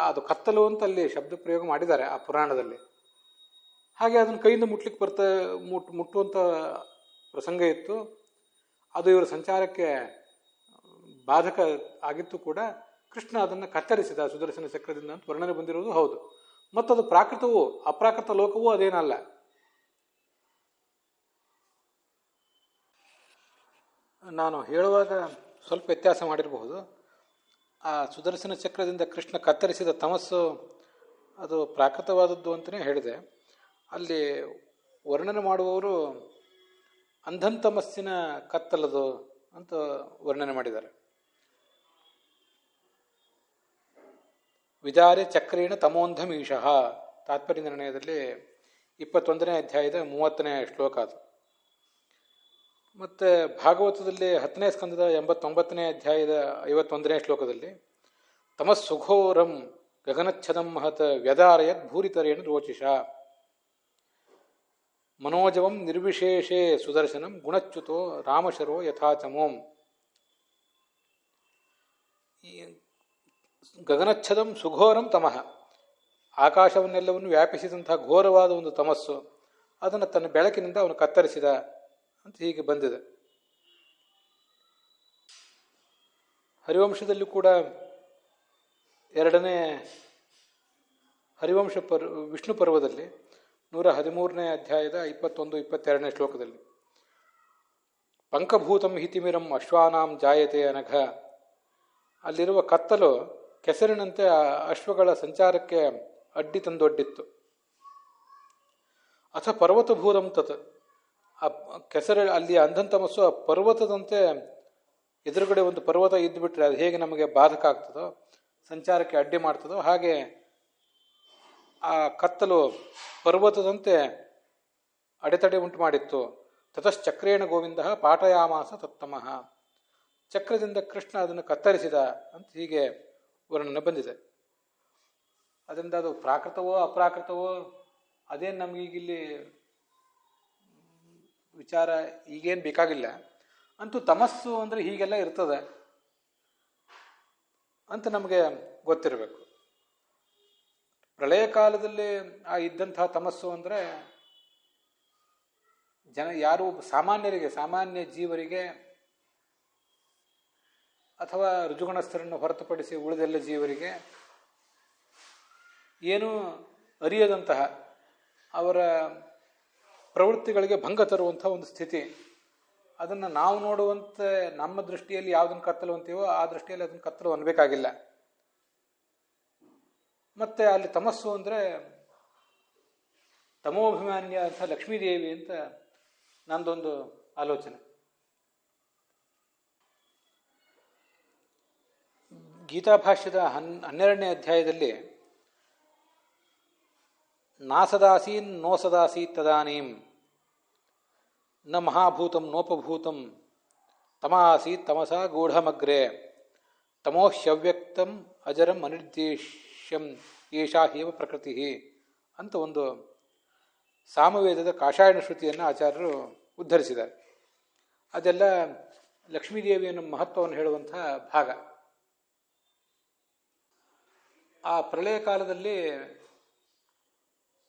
ಅದು ಕತ್ತಲು ಅಂತ ಅಲ್ಲಿ ಶಬ್ದ ಪ್ರಯೋಗ ಮಾಡಿದ್ದಾರೆ ಆ ಪುರಾಣದಲ್ಲಿ. ಹಾಗೆ ಅದನ್ನು ಕೈಯಿಂದ ಮುಟ್ಲಿಕ್ಕೆ ಮುಟ್ಟುವಂಥ ಪ್ರಸಂಗ ಇತ್ತು. ಅದು ಇವರ ಸಂಚಾರಕ್ಕೆ ಬಾಧಕ ಆಗಿತ್ತು ಕೂಡ. ಕೃಷ್ಣ ಅದನ್ನು ಕತ್ತರಿಸಿದ ಸುದರ್ಶನ ಚಕ್ರದಿಂದ ಅಂತ ವರ್ಣನೆ ಬಂದಿರೋದು ಹೌದು. ಮತ್ತದು ಪ್ರಾಕೃತವೂ ಅಪ್ರಾಕೃತ ಲೋಕವೂ ಅದೇನಲ್ಲ. ನಾನು ಹೇಳುವಾಗ ಸ್ವಲ್ಪ ವ್ಯತ್ಯಾಸ ಮಾಡಿರಬಹುದು. ಆ ಸುದರ್ಶನ ಚಕ್ರದಿಂದ ಕೃಷ್ಣ ಕತ್ತರಿಸಿದ ತಮಸ್ಸು ಅದು ಪ್ರಾಕೃತವಾದದ್ದು ಅಂತಲೇ ಹೇಳಿದೆ. ಅಲ್ಲಿ ವರ್ಣನೆ ಮಾಡುವವರು ಅಂಧಂತಮಸ್ಸಿನ ಕತ್ತಲದು ಅಂತ ವರ್ಣನೆ ಮಾಡಿದ್ದಾರೆ. ವಿದಾರ್ಯ ಚಕ್ರೇಣ ತಮೋಂಧಮೀಶಃ ತಾತ್ಪರ್ಯ ನಿರ್ಣಯದಲ್ಲಿ 21ನೇ ಅಧ್ಯಾಯದ 30ನೇ ಶ್ಲೋಕ ಅದು. ಮತ್ತು ಭಾಗವತದಲ್ಲಿ 10ನೇ ಸ್ಕಂದದ 89ನೇ ಅಧ್ಯಾಯದ 51ನೇ ಶ್ಲೋಕದಲ್ಲಿ ತಮಸ್ಸುಘೋರಂ ಗಗನಚ್ಛದಂ ಮಹತ್ ವ್ಯದಾರಯತ್ ಭೂರಿತರೇಣ ರೋಚಿಷ ಮನೋಜವಂ ನಿರ್ವಿಶೇಷೇ ಸುದರ್ಶನಂ ಗುಣಚ್ಯುತೋ ರಾಮಶರೋ ಯಥಾಚಮೋಂ. ಗಗನಚ್ಛದಂ ಸುಘೋರಂ ತಮಃ, ಆಕಾಶವನ್ನೆಲ್ಲವನ್ನು ವ್ಯಾಪಿಸಿದಂತಹ ಘೋರವಾದ ಒಂದು ತಮಸ್ಸು, ಅದನ್ನು ತನ್ನ ಬೆಳಕಿನಿಂದ ಅವನು ಕತ್ತರಿಸಿದ ಅಂತ ಹೀಗೆ ಬಂದಿದೆ. ಹರಿವಂಶದಲ್ಲಿ ಕೂಡ 2ನೇ ಹರಿವಂಶ ವಿಷ್ಣು ಪರ್ವದಲ್ಲಿ 113ನೇ ಅಧ್ಯಾಯದ 21-22ನೇ ಶ್ಲೋಕದಲ್ಲಿ ಪಂಕಭೂತಂ ಹಿತಿಮಿರಂ ಅಶ್ವಾನಾಂ ಜಾಯತೆ ಅನಘ, ಅಲ್ಲಿರುವ ಕತ್ತಲು ಕೆಸರಿನಂತೆ ಆ ಅಶ್ವಗಳ ಸಂಚಾರಕ್ಕೆ ಅಡ್ಡಿ ತಂದೊಡ್ಡಿತ್ತು. ಅಥ ಪರ್ವತಭೂತಂ ತತ್, ಆ ಕೆಸರು ಅಲ್ಲಿ ಅಂಧಂತಮಸ್ಸು ಆ ಪರ್ವತದಂತೆ ಎದುರುಗಡೆ ಒಂದು ಪರ್ವತ ಇದ್ದುಬಿಟ್ರೆ ಅದು ಹೇಗೆ ನಮಗೆ ಬಾಧಕ ಆಗ್ತದೋ, ಸಂಚಾರಕ್ಕೆ ಅಡ್ಡಿ ಮಾಡ್ತದೋ, ಹಾಗೆ ಆ ಕತ್ತಲು ಪರ್ವತದಂತೆ ಅಡೆತಡೆ ಉಂಟು ಮಾಡಿತ್ತು. ತತಶ್ಚಕ್ರೇಣ ಗೋವಿಂದ ಪಾಠಯಾಮಾಸ ತತ್ತಮಃ, ಚಕ್ರದಿಂದ ಕೃಷ್ಣ ಅದನ್ನು ಕತ್ತರಿಸಿದ ಅಂತ ಹೀಗೆ ವರ್ಣನೆ ಬಂದಿದೆ. ಅದರಿಂದ ಅದು ಪ್ರಾಕೃತವೋ ಅಪ್ರಾಕೃತವೋ ಅದೇನು ನಮಗೀಗಿಲ್ಲಿ ವಿಚಾರ ಈಗೇನು ಬೇಕಾಗಿಲ್ಲ. ಅಂತೂ ತಮಸ್ಸು ಅಂದರೆ ಹೀಗೆಲ್ಲ ಇರ್ತದೆ ಅಂತ ನಮಗೆ ಗೊತ್ತಿರಬೇಕು. ಪ್ರಳಯ ಕಾಲದಲ್ಲಿ ಆ ಇದ್ದಂತಹ ತಮಸ್ಸು ಅಂದರೆ ಯಾರು ಸಾಮಾನ್ಯರಿಗೆ, ಸಾಮಾನ್ಯ ಜೀವರಿಗೆ ಅಥವಾ ಋಜುಗುಣಸ್ಥರನ್ನು ಹೊರತುಪಡಿಸಿ ಉಳಿದೆಲ್ಲ ಜೀವರಿಗೆ ಏನೂ ಅರಿಯದಂತಹ ಅವರ ಪ್ರವೃತ್ತಿಗಳಿಗೆ ಭಂಗ ತರುವಂಥ ಒಂದು ಸ್ಥಿತಿ. ಅದನ್ನು ನಾವು ನೋಡುವಂತೆ ನಮ್ಮ ದೃಷ್ಟಿಯಲ್ಲಿ ಯಾವುದನ್ನು ಕತ್ತಲು ಅಂತೀವೋ ಆ ದೃಷ್ಟಿಯಲ್ಲಿ ಅದನ್ನು ಕತ್ತಲು ಅನ್ಬೇಕಾಗಿಲ್ಲ. ಮತ್ತು ಅಲ್ಲಿ ತಮಸ್ಸು ಅಂದರೆ ತಮೋಭಿಮಾನ್ಯ ಅಂತ ಲಕ್ಷ್ಮೀದೇವಿ ಅಂತ ನಂದೊಂದು ಆಲೋಚನೆ. ಗೀತಾಭಾಷ್ಯದ 12ನೇ ಅಧ್ಯಾಯದಲ್ಲಿ ನಾಸದಾಸೀನ್ ನೋಸದಾಸಿ ತದಾನೀಂ ನ ಮಹಾಭೂತಂ ನೋಪಭೂತಂ ತಮಾಸೀತ್ ತಮಸಾ ಗೂಢಮಗ್ರೆ ತಮೋಹ್ಯವ್ಯಕ್ತಂ ಅಜರಂ ಅನಿರ್ದೇಶ್ಯಂ ಏಷಾ ಹೇವ ಪ್ರಕೃತಿ ಅಂತ ಒಂದು ಸಾಮವೇದದ ಕಾಷಾಯಣ ಶ್ರುತಿಯನ್ನು ಆಚಾರ್ಯರು ಉದ್ಧರಿಸಿದ್ದಾರೆ. ಅದೆಲ್ಲ ಲಕ್ಷ್ಮೀದೇವಿಯನ್ನು ಮಹತ್ವವನ್ನು ಹೇಳುವಂಥ ಭಾಗ. ಆ ಪ್ರಳಯ ಕಾಲದಲ್ಲಿ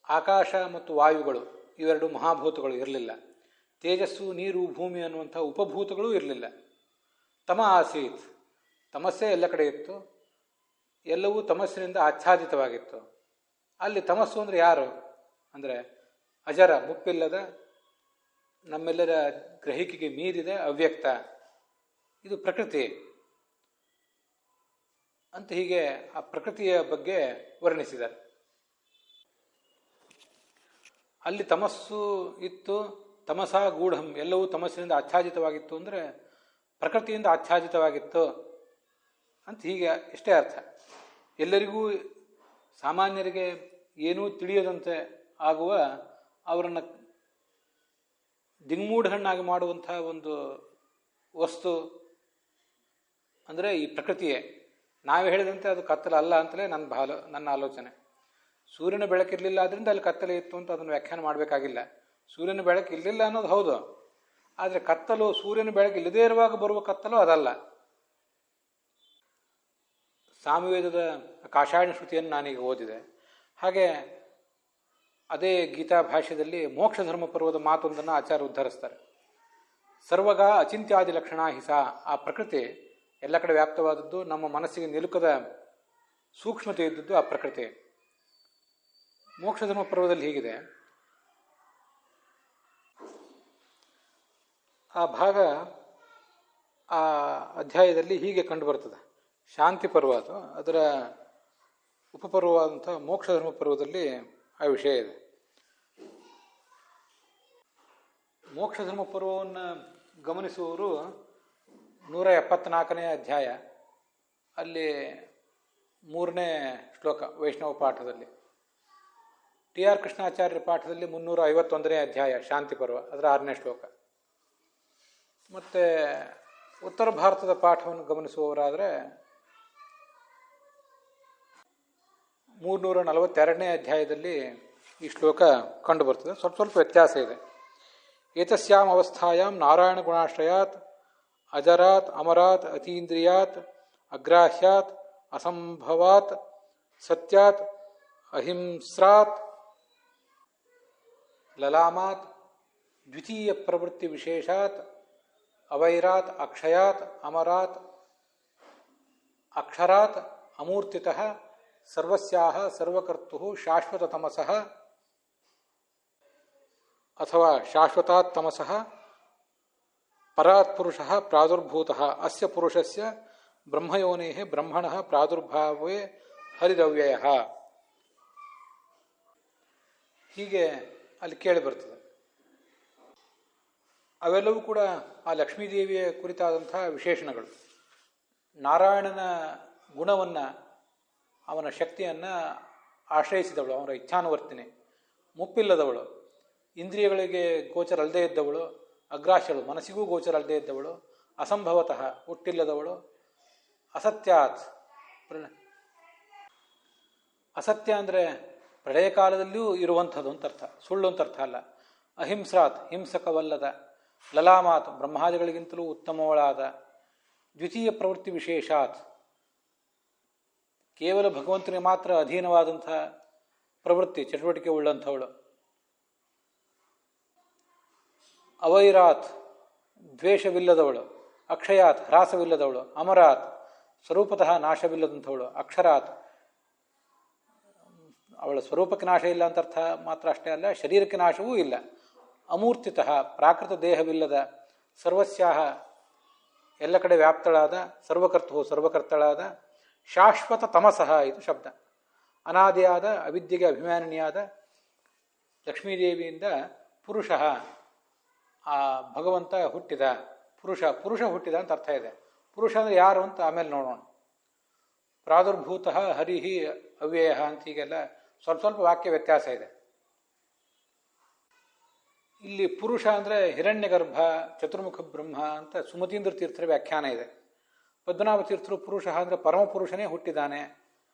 ಆಕಾಶ ಮತ್ತು ವಾಯುಗಳು ಇವೆರಡು ಮಹಾಭೂತಗಳು ಇರಲಿಲ್ಲ. ತೇಜಸ್ಸು, ನೀರು, ಭೂಮಿ ಅನ್ನುವಂಥ ಉಪಭೂತಗಳೂ ಇರಲಿಲ್ಲ. ತಮ ಆಸೀತ್, ತಮಸ್ಸೇ ಎಲ್ಲ ಕಡೆ ಇತ್ತು, ಎಲ್ಲವೂ ತಮಸ್ಸಿನಿಂದ ಆಚ್ಛಾದಿತವಾಗಿತ್ತು. ಅಲ್ಲಿ ತಮಸ್ಸು ಅಂದರೆ ಯಾರು ಅಂದರೆ ಅಜರ, ಮುಪ್ಪಿಲ್ಲದ, ನಮ್ಮೆಲ್ಲರ ಗ್ರಹಿಕೆಗೆ ಮೀರಿದ, ಅವ್ಯಕ್ತ, ಇದು ಪ್ರಕೃತಿ ಅಂತ ಹೀಗೆ ಆ ಪ್ರಕೃತಿಯ ಬಗ್ಗೆ ವರ್ಣಿಸಿದ್ದಾರೆ. ಅಲ್ಲಿ ತಮಸ್ಸು ಇತ್ತು, ತಮಸಾ ಗೂಢಂ, ಎಲ್ಲವೂ ತಮಸ್ಸಿನಿಂದ ಆಚ್ಛಾದಿತವಾಗಿತ್ತು ಅಂದರೆ ಪ್ರಕೃತಿಯಿಂದ ಆಚ್ಛಾದಿತವಾಗಿತ್ತು ಅಂತ ಹೀಗೆ ಇಷ್ಟೇ ಅರ್ಥ. ಎಲ್ಲರಿಗೂ ಸಾಮಾನ್ಯರಿಗೆ ಏನೂ ತಿಳಿಯದಂತೆ ಆಗುವ, ಅವರನ್ನು ದಿಗ್ಮೂಢನ್ನಾಗಿ ಮಾಡುವಂಥ ಒಂದು ವಸ್ತು ಅಂದರೆ ಈ ಪ್ರಕೃತಿಯೇ. ನಾವು ಹೇಳಿದಂತೆ ಅದು ಕತ್ತಲ ಅಲ್ಲ ಅಂತಲೇ ನನ್ನ ಆಲೋಚನೆ. ಸೂರ್ಯನ ಬೆಳಕಿರಲಿಲ್ಲ ಆದ್ದರಿಂದ ಅಲ್ಲಿ ಕತ್ತಲೆ ಇತ್ತು ಅಂತ ಅದನ್ನು ವ್ಯಾಖ್ಯಾನ ಮಾಡಬೇಕಾಗಿಲ್ಲ. ಸೂರ್ಯನ ಬೆಳಕು ಇರಲಿಲ್ಲ ಅನ್ನೋದು ಹೌದು, ಆದರೆ ಕತ್ತಲು ಸೂರ್ಯನ ಬೆಳಕು ಇಲ್ಲದೇ ಇರುವಾಗ ಬರುವ ಕತ್ತಲು ಅದಲ್ಲ. ಸಾಮವೇದದ ಕಾಷಾಯಣ ಶ್ರುತಿಯನ್ನು ನಾನೀಗ ಓದಿದೆ. ಹಾಗೆ ಅದೇ ಗೀತಾ ಭಾಷ್ಯದಲ್ಲಿ ಮೋಕ್ಷ ಧರ್ಮ ಪರ್ವದ ಮಾತೊಂದನ್ನು ಆಚಾರ್ಯ ಉದ್ಧರಿಸ್ತಾರೆ. ಸರ್ವಗ ಅಚಿಂತ್ಯಾದಿ ಲಕ್ಷಣ ಹಿಸ, ಆ ಪ್ರಕೃತಿ ಎಲ್ಲ ಕಡೆ ವ್ಯಾಪ್ತವಾದದ್ದು, ನಮ್ಮ ಮನಸ್ಸಿಗೆ ನಿಲುಕದ ಸೂಕ್ಷ್ಮತೆ ಇದ್ದದ್ದು ಆ ಪ್ರಕೃತಿ. ಮೋಕ್ಷಧರ್ಮ ಪರ್ವದಲ್ಲಿ ಹೀಗಿದೆ. ಆ ಭಾಗ ಆ ಅಧ್ಯಾಯದಲ್ಲಿ ಹೀಗೆ ಕಂಡುಬರ್ತದೆ. ಶಾಂತಿ ಪರ್ವ ಅದು, ಅದರ ಉಪಪರ್ವವಾದಂಥ ಮೋಕ್ಷಧರ್ಮ ಪರ್ವದಲ್ಲಿ ಆ ವಿಷಯ ಇದೆ. ಮೋಕ್ಷಧರ್ಮ ಪರ್ವವನ್ನು ಗಮನಿಸುವವರು 174ನೇ ಅಧ್ಯಾಯ, ಅಲ್ಲಿ 3ನೇ ಶ್ಲೋಕ ವೈಷ್ಣವ ಪಾಠದಲ್ಲಿ, ಟಿ ಆರ್ ಕೃಷ್ಣಾಚಾರ್ಯರ ಪಾಠದಲ್ಲಿ 351ನೇ ಅಧ್ಯಾಯ ಶಾಂತಿ ಪರ್ವ, ಅದರ 6ನೇ ಶ್ಲೋಕ. ಮತ್ತು ಉತ್ತರ ಭಾರತದ ಪಾಠವನ್ನು ಗಮನಿಸುವವರಾದರೆ 342ನೇ ಅಧ್ಯಾಯದಲ್ಲಿ ಈ ಶ್ಲೋಕ ಕಂಡುಬರ್ತದೆ. ಸ್ವಲ್ಪ ಸ್ವಲ್ಪ ವ್ಯತ್ಯಾಸ ಇದೆ. ಏತಸ್ಯಾಂ ಅವಸ್ಥಾಯಾಂ ನಾರಾಯಣ ಗುಣಾಶ್ರಯಾತ್ ಅಜರಾತ್ ಅಮರಾತ್ ಅತೀಂದ್ರಿಯಾತ್ ಅಗ್ರಾಹ್ಯಾತ್ ಅಸಂಭವಾತ್ ಸತ್ಯಾತ್ ಅಹಿಂಸ್ರಾತ್ ಲಲಾಮಾತ್ ದ್ವಿತೀಯ ಪ್ರವೃತ್ತಿ ವಿಶೇಷಾತ್ ಅವೈರಾತ್ ಅಕ್ಷಯಾತ್ ಅಮರಾತ್ ಅಕ್ಷರಾತ್ ಅಮೂರ್ತಿತಃ ಸರ್ವಸ್ಯಾಹ ಸರ್ವಕರ್ತುಃ ಶಾಶ್ವತತಮಸಃ ಅಥವಾ ಶಾಶ್ವತಾತ್ ತಮಸಃ ಪರಾತ್ ಪುರುಷಃ ಪ್ರಾದುರ್ಭೂತಃ ಅಸ್ಯ ಪುರುಷಸ್ಯ ಬ್ರಹ್ಮಯೋನೇಃ ಬ್ರಹ್ಮಣಃ ಪ್ರಾದುರ್ಭಾವೇ ಹರಿರವ್ಯಯಃ. ಹೀಗೆ ಅಲ್ಲಿ ಕೇಳಿ ಬರ್ತದೆ. ಅವೆಲ್ಲವೂ ಕೂಡ ಆ ಲಕ್ಷ್ಮೀದೇವಿಯ ಕುರಿತಾದಂಥ ವಿಶೇಷಣಗಳು. ನಾರಾಯಣನ ಗುಣವನ್ನು, ಅವನ ಶಕ್ತಿಯನ್ನು ಆಶ್ರಯಿಸಿದವಳು, ಅವನ ಇಚ್ಛಾನುವರ್ತಿನಿ, ಮುಪ್ಪಿಲ್ಲದವಳು, ಇಂದ್ರಿಯಗಳಿಗೆ ಗೋಚರ ಅಲ್ಲದೇ ಇದ್ದವಳು, ಅಗ್ರಾಹ್ಯಳು, ಮನಸ್ಸಿಗೂ ಗೋಚರ ಅಲ್ಲದೇ ಇದ್ದವಳು, ಅಸಂಭವತಃ ಹುಟ್ಟಿಲ್ಲದವಳು, ಅಸತ್ಯಾತ್, ಅಸತ್ಯ ಅಂದರೆ ಪ್ರಳಯ ಕಾಲದಲ್ಲಿಯೂ ಇರುವಂಥದ್ದು ಅಂತ ಅರ್ಥ, ಸುಳ್ಳು ಅಂತ ಅರ್ಥ ಅಲ್ಲ. ಅಹಿಂಸ್ರಾತ್, ಹಿಂಸಕವಲ್ಲದ, ಲಲಾಮಾತ್, ಬ್ರಹ್ಮಾದಿಗಳಿಗಿಂತಲೂ ಉತ್ತಮವಳಾದ, ದ್ವಿತೀಯ ಪ್ರವೃತ್ತಿ ವಿಶೇಷಾತ್, ಕೇವಲ ಭಗವಂತನಿಗೆ ಮಾತ್ರ ಅಧೀನವಾದಂಥ ಪ್ರವೃತ್ತಿ ಚಟುವಟಿಕೆ ಉಳ್ಳಂಥವಳು, ಅವೈರಾತ್, ದ್ವೇಷವಿಲ್ಲದವಳು, ಅಕ್ಷಯಾತ್, ಹ್ರಾಸವಿಲ್ಲದವಳು, ಅಮರಾತ್, ಸ್ವರೂಪತಃ ನಾಶವಿಲ್ಲದಂಥವಳು, ಅಕ್ಷರಾತ್, ಅವಳ ಸ್ವರೂಪಕ್ಕೆ ನಾಶ ಇಲ್ಲ ಅಂತ ಅರ್ಥ ಮಾತ್ರ ಅಷ್ಟೇ ಅಲ್ಲ, ಶರೀರಕ್ಕೆ ನಾಶವೂ ಇಲ್ಲ, ಅಮೂರ್ತಿತಃ, ಪ್ರಾಕೃತ ದೇಹವಿಲ್ಲದ, ಸರ್ವಸ್ಯಾಹ, ಎಲ್ಲ ಕಡೆ ವ್ಯಾಪ್ತಳಾದ, ಸರ್ವಕರ್ತೃ, ಸರ್ವಕರ್ತಳಾದ, ಶಾಶ್ವತ ತಮಸಃ, ಇದು ಶಬ್ದ. ಅನಾದಿಯಾದ, ಅವಿದ್ಯೆಗೆ ಅಭಿಮಾನಿನಿಯಾದ ಲಕ್ಷ್ಮೀದೇವಿಯಿಂದ ಪುರುಷ, ಆ ಭಗವಂತ ಹುಟ್ಟಿದ, ಪುರುಷ ಹುಟ್ಟಿದ ಅಂತ ಅರ್ಥ ಇದೆ. ಪುರುಷ ಅಂದರೆ ಯಾರು ಅಂತ ಆಮೇಲೆ ನೋಡೋಣ. ಪ್ರಾದುರ್ಭೂತಃ ಹರಿಹಿ ಅವ್ಯಯ ಅಂತ ಹೀಗೆಲ್ಲ ಸ್ವಲ್ಪ ಸ್ವಲ್ಪ ವಾಕ್ಯ ವ್ಯತ್ಯಾಸ ಇದೆ. ಇಲ್ಲಿ ಪುರುಷ ಅಂದರೆ ಹಿರಣ್ಯಗರ್ಭ, ಚತುರ್ಮುಖ ಬ್ರಹ್ಮ ಅಂತ ಸುಮತೀಂದ್ರ ತೀರ್ಥರ ವ್ಯಾಖ್ಯಾನ ಇದೆ. ಪದ್ಮನಾಭ ತೀರ್ಥರು ಪುರುಷ ಅಂದರೆ ಪರಮಪುರುಷನೇ ಹುಟ್ಟಿದ್ದಾನೆ,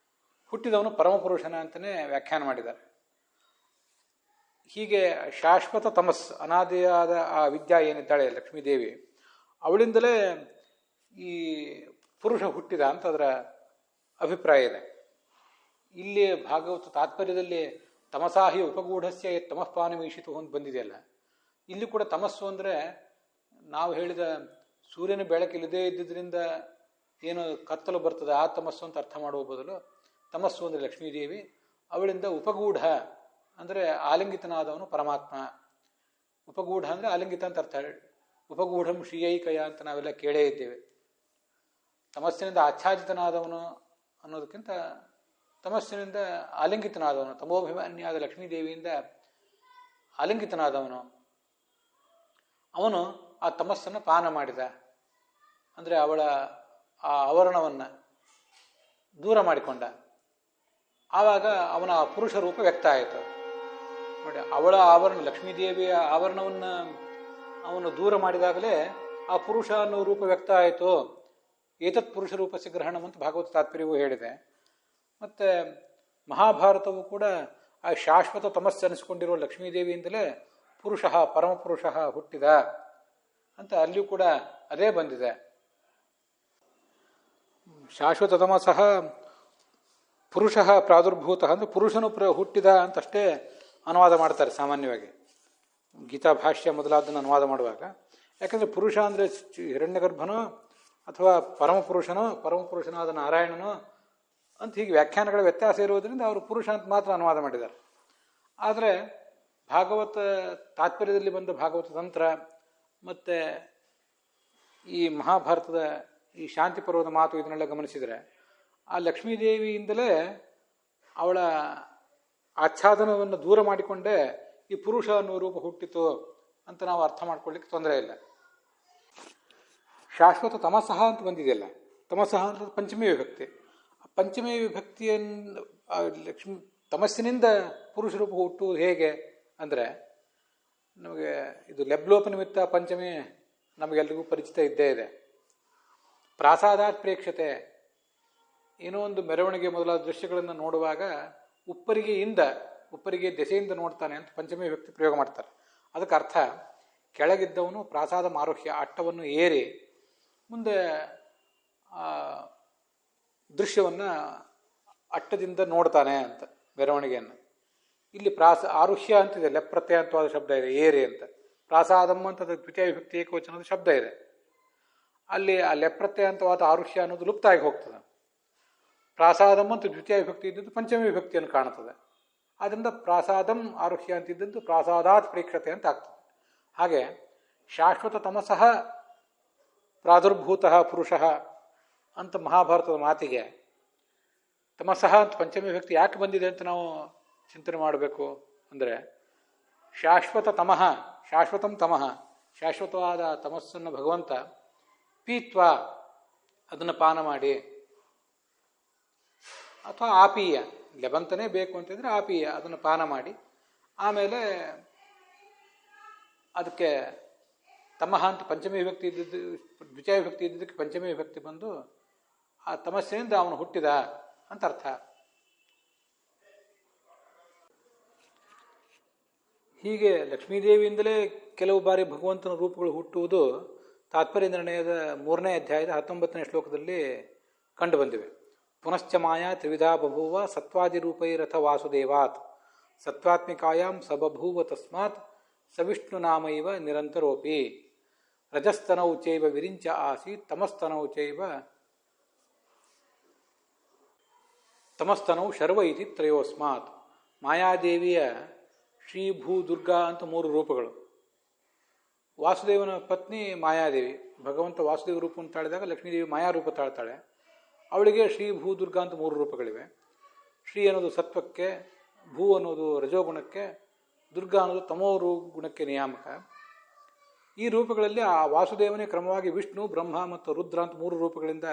ಹುಟ್ಟಿದವನು ಪರಮಪುರುಷನ ಅಂತಲೇ ವ್ಯಾಖ್ಯಾನ ಮಾಡಿದ್ದಾರೆ. ಹೀಗೆ ಶಾಶ್ವತ ತಮಸ್, ಅನಾದಿಯಾದ ಆ ವಿದ್ಯಾ ಏನಿದ್ದಾಳೆ ಲಕ್ಷ್ಮೀದೇವಿ, ಅವಳಿಂದಲೇ ಈ ಪುರುಷ ಹುಟ್ಟಿದ ಅಂತ ಅದರ ಅಭಿಪ್ರಾಯ ಇದೆ. ಇಲ್ಲಿ ಭಾಗವತ ತಾತ್ಪರ್ಯದಲ್ಲಿ ತಮಸಾಹಿ ಉಪಗೂಢಸ್ಯ ತಮಃಪಾನಮೀಶಿತು ಅಂತ ಬಂದಿದೆಯಲ್ಲ, ಇಲ್ಲಿ ಕೂಡ ತಮಸ್ಸು ಅಂದರೆ ನಾವು ಹೇಳಿದ ಸೂರ್ಯನ ಬೆಳಕಿಲ್ಲದೇ ಇದ್ದಿದ್ದರಿಂದ ಏನು ಕತ್ತಲು ಬರ್ತದೆ ಆ ತಮಸ್ಸು ಅಂತ ಅರ್ಥ ಮಾಡುವ ಬದಲು, ತಮಸ್ಸು ಅಂದರೆ ಲಕ್ಷ್ಮೀದೇವಿ, ಅವಳಿಂದ ಉಪಗೂಢ ಅಂದರೆ ಆಲಿಂಗಿತನಾದವನು ಪರಮಾತ್ಮ. ಉಪಗೂಢ ಅಂದರೆ ಆಲಿಂಗಿತ ಅಂತ ಅರ್ಥ. ಉಪಗೂಢಂ ಶ್ರೀಯೈಕಯ ಅಂತ ನಾವೆಲ್ಲ ಕೇಳೇ ಇದ್ದೇವೆ. ತಮಸ್ಸಿನಿಂದ ಆಚ್ಛಾದಿತನಾದವನು ಅನ್ನೋದಕ್ಕಿಂತ ತಮಸ್ಸಿನಿಂದ ಆಲಿಂಗಿತನಾದವನು, ತಮೋಭಿಮಾನ್ಯಾದ ಲಕ್ಷ್ಮೀದೇವಿಯಿಂದ ಆಲಿಂಗಿತನಾದವನು, ಅವನು ಆ ತಮಸ್ಸನ್ನು ಪಾನ ಮಾಡಿದ. ಅಂದರೆ ಅವಳ ಆ ಆವರಣವನ್ನು ದೂರ ಮಾಡಿಕೊಂಡ. ಆವಾಗ ಅವನ ಪುರುಷ ರೂಪ ವ್ಯಕ್ತ ಆಯಿತು. ನೋಡಿ, ಅವಳ ಆವರಣ, ಲಕ್ಷ್ಮೀದೇವಿಯ ಆವರಣವನ್ನು ಅವನು ದೂರ ಮಾಡಿದಾಗಲೇ ಆ ಪುರುಷ ಅನ್ನೋ ರೂಪ ವ್ಯಕ್ತ ಆಯಿತು. ಏತತ್ ಪುರುಷ ರೂಪಸ್ಯ ಗ್ರಹಣಂ ಅಂತ ಭಾಗವತ ತಾತ್ಪರ್ಯವೂ ಹೇಳಿದೆ. ಮತ್ತು ಮಹಾಭಾರತವು ಕೂಡ ಆ ಶಾಶ್ವತ ತಮಸ್ಸು ಅನಿಸಿಕೊಂಡಿರುವ ಲಕ್ಷ್ಮೀದೇವಿಯಿಂದಲೇ ಪುರುಷ, ಪರಮಪುರುಷ ಹುಟ್ಟಿದ ಅಂತ ಅಲ್ಲಿಯೂ ಕೂಡ ಅದೇ ಬಂದಿದೆ. ಶಾಶ್ವತ ತಮಸಃ ಪುರುಷ ಪ್ರಾದುರ್ಭೂತ ಅಂದರೆ ಪುರುಷನು ಹುಟ್ಟಿದ ಅಂತಷ್ಟೇ ಅನುವಾದ ಮಾಡ್ತಾರೆ ಸಾಮಾನ್ಯವಾಗಿ, ಗೀತಾ ಭಾಷ್ಯ ಮೊದಲಾದನ್ನು ಅನುವಾದ ಮಾಡುವಾಗ. ಯಾಕಂದರೆ ಪುರುಷ ಅಂದರೆ ಹಿರಣ್ಯಗರ್ಭನೋ ಅಥವಾ ಪರಮಪುರುಷನಾದ ನಾರಾಯಣನೋ ಅಂತ ಹೀಗೆ ವ್ಯಾಖ್ಯಾನಗಳ ವ್ಯತ್ಯಾಸ ಇರುವುದರಿಂದ ಅವರು ಪುರುಷ ಅಂತ ಮಾತ್ರ ಅನುವಾದ ಮಾಡಿದ್ದಾರೆ. ಆದರೆ ಭಾಗವತ ತಾತ್ಪರ್ಯದಲ್ಲಿ ಬಂದ ಭಾಗವತ ತಂತ್ರ ಮತ್ತು ಈ ಮಹಾಭಾರತದ ಈ ಶಾಂತಿ ಪರ್ವದ ಮಾತು ಇದನ್ನೆಲ್ಲ ಗಮನಿಸಿದರೆ ಆ ಲಕ್ಷ್ಮೀದೇವಿಯಿಂದಲೇ ಅವಳ ಆಚ್ಛಾದನವನ್ನು ದೂರ ಮಾಡಿಕೊಂಡೇ ಈ ಪುರುಷ ಅನ್ನೋ ರೂಪ ಹುಟ್ಟಿತು ಅಂತ ನಾವು ಅರ್ಥ ಮಾಡ್ಕೊಳ್ಳಿಕ್ಕೆ ತೊಂದರೆ ಇಲ್ಲ. ಶಾಶ್ವತ ತಮಸಃ ಅಂತ ಬಂದಿದೆಯಲ್ಲ, ತಮಸಃ ಅಂತ ಪಂಚಮಿ ವಿಭಕ್ತಿ. ಆ ಪಂಚಮಿ ವಿಭಕ್ತಿಯನ್ನು ಲಕ್ಷ್ಮಿ ತಮಸ್ಸಿನಿಂದ ಪುರುಷ ರೂಪ ಹುಟ್ಟುವುದು ಹೇಗೆ ಅಂದರೆ, ನಮಗೆ ಇದು ಲೆಬ್ಲೋಪ ನಿಮಿತ್ತ ಪಂಚಮಿ ನಮಗೆಲ್ರಿಗೂ ಪರಿಚಿತ ಇದ್ದೇ ಇದೆ. ಪ್ರಾಸಾದಾತ್ ಪ್ರೇಕ್ಷತೆ, ಏನೋ ಒಂದು ಮೆರವಣಿಗೆ ಮೊದಲಾದ ದೃಶ್ಯಗಳನ್ನು ನೋಡುವಾಗ ಉಪ್ಪರಿಗೆ ದೆಸೆಯಿಂದ ನೋಡ್ತಾನೆ ಅಂತ ಪಂಚಮಿ ವಿಭಕ್ತಿ ಪ್ರಯೋಗ ಮಾಡ್ತಾರೆ. ಅದಕ್ಕೆ ಅರ್ಥ ಕೆಳಗಿದ್ದವನು ಪ್ರಾಸಾದ ಮಾರುಹ್ಯ ಅಟ್ಟವನ್ನು ಏರಿ ಮುಂದೆ ದೃಶ್ಯವನ್ನು ಅಟ್ಟದಿಂದ ನೋಡ್ತಾನೆ ಅಂತ ಮೆರವಣಿಗೆಯನ್ನು. ಇಲ್ಲಿ ಆರುಹ್ಯ ಅಂತಿದೆ, ಲೆಪ್ರತ್ಯಯಂತವಾದ ಶಬ್ದ ಇದೆ, ಏರಿ ಅಂತ. ಪ್ರಾಸಾದಂ ಅಂತ ದ್ವಿತೀಯ ವಿಭಕ್ತಿ ಏಕವಚನದ ಶಬ್ದ ಇದೆ. ಅಲ್ಲಿ ಆ ಲೆಪ್ರತ್ಯಯಂತವಾದ ಆರುಹ್ಯ ಅನ್ನೋದು ಲುಪ್ತ ಆಗಿ ಹೋಗ್ತದೆ. ಪ್ರಾಸಾದಂ ಅಂತ ದ್ವಿತೀಯ ವಿಭಕ್ತಿ ಇದ್ದದ್ದು ಪಂಚಮಿ ವಿಭಕ್ತಿಯನ್ನು ಕಾಣುತ್ತದೆ. ಆದ್ದರಿಂದ ಪ್ರಾಸಾದಂ ಆರುಹ್ಯ ಅಂತಿದ್ದದ್ದು ಪ್ರಾಸಾದಾತ್ ಪ್ರೇಕ್ಷತೆ ಅಂತ ಆಗ್ತದೆ. ಹಾಗೆ ಶಾಶ್ವತ ತಮಸಃ ಪ್ರಾದುರ್ಭೂತಃ ಪುರುಷಃ ಅಂತ ಮಹಾಭಾರತದ ಮಾತಿಗೆ ತಮಸಃ ಅಂತ ಪಂಚಮಿ ವಿಭಕ್ತಿ ಯಾಕೆ ಬಂದಿದೆ ಅಂತ ನಾವು ಚಿಂತನೆ ಮಾಡಬೇಕು ಅಂದರೆ, ಶಾಶ್ವತಂ ತಮಃ, ಶಾಶ್ವತವಾದ ತಮಸ್ಸನ್ನು ಭಗವಂತ ಪೀತ್ವ ಅದನ್ನು ಪಾನ ಮಾಡಿ, ಅಥವಾ ಆಪೀಯ, ಲೆಬಂತನೇ ಬೇಕು ಅಂತಂದರೆ ಆಪೀಯ ಅದನ್ನು ಪಾನ ಮಾಡಿ, ಆಮೇಲೆ ಅದಕ್ಕೆ ತಮಃ ಅಂತ ಪಂಚಮಿ ವಿಭಕ್ತಿ ಇದ್ದಿದ್ದು, ದ್ವಿತೀಯ ವಿಭಕ್ತಿ ಇದ್ದಿದ್ದಕ್ಕೆ ಪಂಚಮಿ ವಿಭಕ್ತಿ ಬಂದು ಆ ತಮಸ್ಸೆಯಿಂದ ಅವನು ಹುಟ್ಟಿದ ಅಂತ ಅರ್ಥ. ಹೀಗೆ ಲಕ್ಷ್ಮೀದೇವಿಯಿಂದಲೇ ಕೆಲವು ಬಾರಿ ಭಗವಂತನ ರೂಪಗಳು ಹುಟ್ಟುವುದು ತಾತ್ಪರ್ಯ ನಿರ್ಣಯದ 3ನೇ ಅಧ್ಯಾಯದ 19ನೇ ಶ್ಲೋಕದಲ್ಲಿ ಕಂಡು ಬಂದಿವೆ. ಪುನಶ್ಚ ಮಾಯಾ ತ್ರಿವಿಧಾ ಬಭೂವ ಸತ್ವಾದಿರೂಪೈರಥ ವಾಸುದೇವಾತ್ ಸತ್ವಾತ್ಮಿಕಾಯಾಂ ಸಬಭೂವ ತಸ್ಮಾತ್ ಸವಿಷ್ಣುನಾಮೈವ ನಿರಂತರೋಪಿ ರಜಸ್ತನೌ ಚೈವ ವಿರಿಂಚ ಆಸೀತ್ ತಮಸ್ತನೌ ಶರ್ವ ಇತಿ ತ್ರಯೋಸ್ಮಾತ್. ಮಾಯಾದೇವಿಯ ಶ್ರೀ ಭೂ ದುರ್ಗಾ ಅಂತ 3 ರೂಪಗಳು. ವಾಸುದೇವನ ಪತ್ನಿ ಮಾಯಾದೇವಿ, ಭಗವಂತ ವಾಸುದೇವ ರೂಪವನ್ನು ತಾಳಿದಾಗ ಲಕ್ಷ್ಮೀದೇವಿ ಮಾಯಾರೂಪ ತಾಳ್ತಾಳೆ. ಅವಳಿಗೆ ಶ್ರೀ ಭೂ ದುರ್ಗಾ ಅಂತ 3 ರೂಪಗಳಿವೆ. ಶ್ರೀ ಅನ್ನೋದು ಸತ್ವಕ್ಕೆ, ಭೂ ಅನ್ನೋದು ರಜೋಗುಣಕ್ಕೆ, ದುರ್ಗಾ ಅನ್ನೋದು ತಮೋ ಗುಣಕ್ಕೆ ನಿಯಾಮಕ. ಈ ರೂಪಗಳಲ್ಲಿ ಆ ವಾಸುದೇವನೇ ಕ್ರಮವಾಗಿ ವಿಷ್ಣು, ಬ್ರಹ್ಮ ಮತ್ತು ರುದ್ರ ಅಂತ 3 ರೂಪಗಳಿಂದ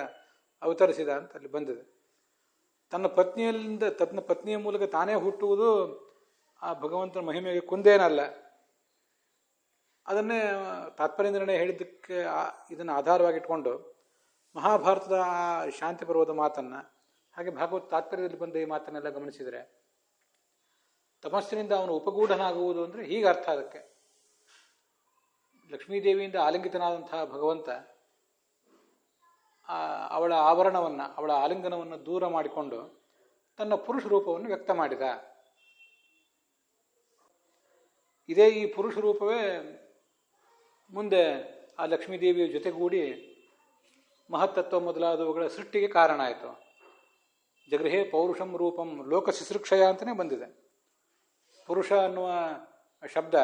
ಅವತರಿಸಿದ ಅಂತ ಅಲ್ಲಿ ಬಂದಿದೆ. ತನ್ನ ಪತ್ನಿಯ ಮೂಲಕ ತಾನೇ ಹುಟ್ಟುವುದು ಆ ಭಗವಂತನ ಮಹಿಮೆಗೆ ಕುಂದೇನಲ್ಲ. ಅದನ್ನೇ ತಾತ್ಪರ್ಯ ನಿರ್ಣಯ ಹೇಳಿದ್ದಕ್ಕೆ ಇದನ್ನು ಆಧಾರವಾಗಿಟ್ಕೊಂಡು ಮಹಾಭಾರತದ ಆ ಶಾಂತಿ ಪರ್ವದ ಮಾತನ್ನು, ಹಾಗೆ ಭಾಗವತ ತಾತ್ಪರ್ಯದಲ್ಲಿ ಬಂದ ಈ ಮಾತನ್ನೆಲ್ಲ ಗಮನಿಸಿದರೆ ತಮಸ್ಸಿನಿಂದ ಅವನು ಉಪಗೂಢನಾಗುವುದು ಅಂದರೆ ಹೀಗೆ ಅರ್ಥ. ಅದಕ್ಕೆ ಲಕ್ಷ್ಮೀದೇವಿಯಿಂದ ಆಲಿಂಗಿತನಾದಂತಹ ಭಗವಂತ ಅವಳ ಆವರಣವನ್ನು, ಅವಳ ಆಲಿಂಗನವನ್ನು ದೂರ ಮಾಡಿಕೊಂಡು ತನ್ನ ಪುರುಷ ರೂಪವನ್ನು ವ್ಯಕ್ತ ಮಾಡಿದ. ಇದೇ ಈ ಪುರುಷ ರೂಪವೇ ಮುಂದೆ ಆ ಲಕ್ಷ್ಮೀದೇವಿಯ ಜೊತೆಗೂಡಿ ಮಹತ್ತತ್ವ ಮೊದಲಾದವುಗಳ ಸೃಷ್ಟಿಗೆ ಕಾರಣ ಆಯಿತು. ಜಗೃಹೇ ಪೌರುಷಂ ರೂಪಂ ಲೋಕ ಶುಶ್ರೂಷಯ ಅಂತಲೇ ಬಂದಿದೆ. ಪುರುಷ ಅನ್ನುವ ಶಬ್ದ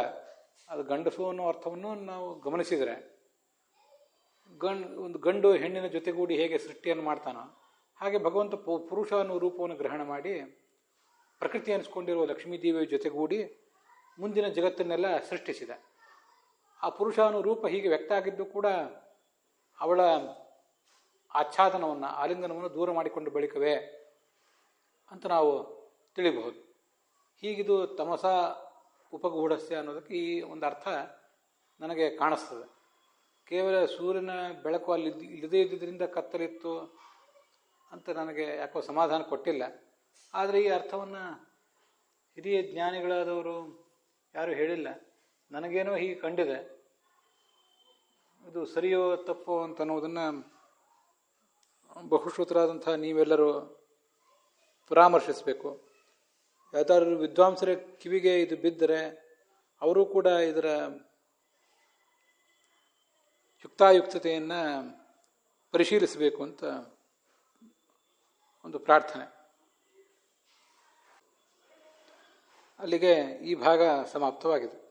ಅದು ಗಂಡಸು ಅನ್ನೋ ಅರ್ಥವನ್ನು ನಾವು ಗಮನಿಸಿದರೆ, ಒಂದು ಗಂಡು ಹೆಣ್ಣಿನ ಜೊತೆಗೂಡಿ ಹೇಗೆ ಸೃಷ್ಟಿಯನ್ನು ಮಾಡ್ತಾನೋ ಹಾಗೆ ಭಗವಂತ ಪುರುಷ ಅನ್ನೋ ರೂಪವನ್ನು ಗ್ರಹಣ ಮಾಡಿ ಪ್ರಕೃತಿ ಅನಿಸ್ಕೊಂಡಿರುವ ಲಕ್ಷ್ಮೀದೇವಿಯ ಜೊತೆಗೂಡಿ ಮುಂದಿನ ಜಗತ್ತನ್ನೆಲ್ಲ ಸೃಷ್ಟಿಸಿದ. ಆ ಪುರುಷ ಅನ್ನೋ ರೂಪ ಹೀಗೆ ವ್ಯಕ್ತ ಆಗಿದ್ದು ಕೂಡ ಅವಳ ಆಚ್ಛಾದನವನ್ನು, ಆಲಿಂಗನವನ್ನು ದೂರ ಮಾಡಿಕೊಂಡ ಬಳಿಕವೇ ಅಂತ ನಾವು ತಿಳಿಬಹುದು. ಹೀಗಿದು ತಮಸ ಉಪಗೂಢಸ್ಯ ಅನ್ನೋದಕ್ಕೆ ಈ ಒಂದು ಅರ್ಥ ನನಗೆ ಕಾಣಿಸ್ತದೆ. ಕೇವಲ ಸೂರ್ಯನ ಬೆಳಕು ಅಲ್ಲಿ ಇಲ್ಲದೇ ಇದ್ದಿದ್ದರಿಂದ ಕತ್ತಲಿತ್ತು ಅಂತ ನನಗೆ ಯಾಕೋ ಸಮಾಧಾನ ಕೊಟ್ಟಿಲ್ಲ. ಆದರೆ ಈ ಅರ್ಥವನ್ನು ಹಿರಿಯ ಜ್ಞಾನಿಗಳಾದವರು ಯಾರೂ ಹೇಳಿಲ್ಲ. ನನಗೇನೋ ಹೀಗೆ ಕಂಡಿದೆ. ಇದು ಸರಿಯೋ ತಪ್ಪೋ ಅಂತ ಅನ್ನೋದನ್ನು ಬಹುಶ್ರುತರಾದಂಥ ನೀವೆಲ್ಲರೂ ಪರಾಮರ್ಶಿಸಬೇಕು. ಯಾವ್ದಾದ್ರು ವಿದ್ವಾಂಸರ ಕಿವಿಗೆ ಇದು ಬಿದ್ದರೆ ಅವರು ಕೂಡ ಇದರ ಯುಕ್ತಾಯುಕ್ತತೆಯನ್ನು ಪರಿಶೀಲಿಸಬೇಕು ಅಂತ ಒಂದು ಪ್ರಾರ್ಥನೆ. ಅಲ್ಲಿಗೆ ಈ ಭಾಗ ಸಮಾಪ್ತವಾಗಿದೆ.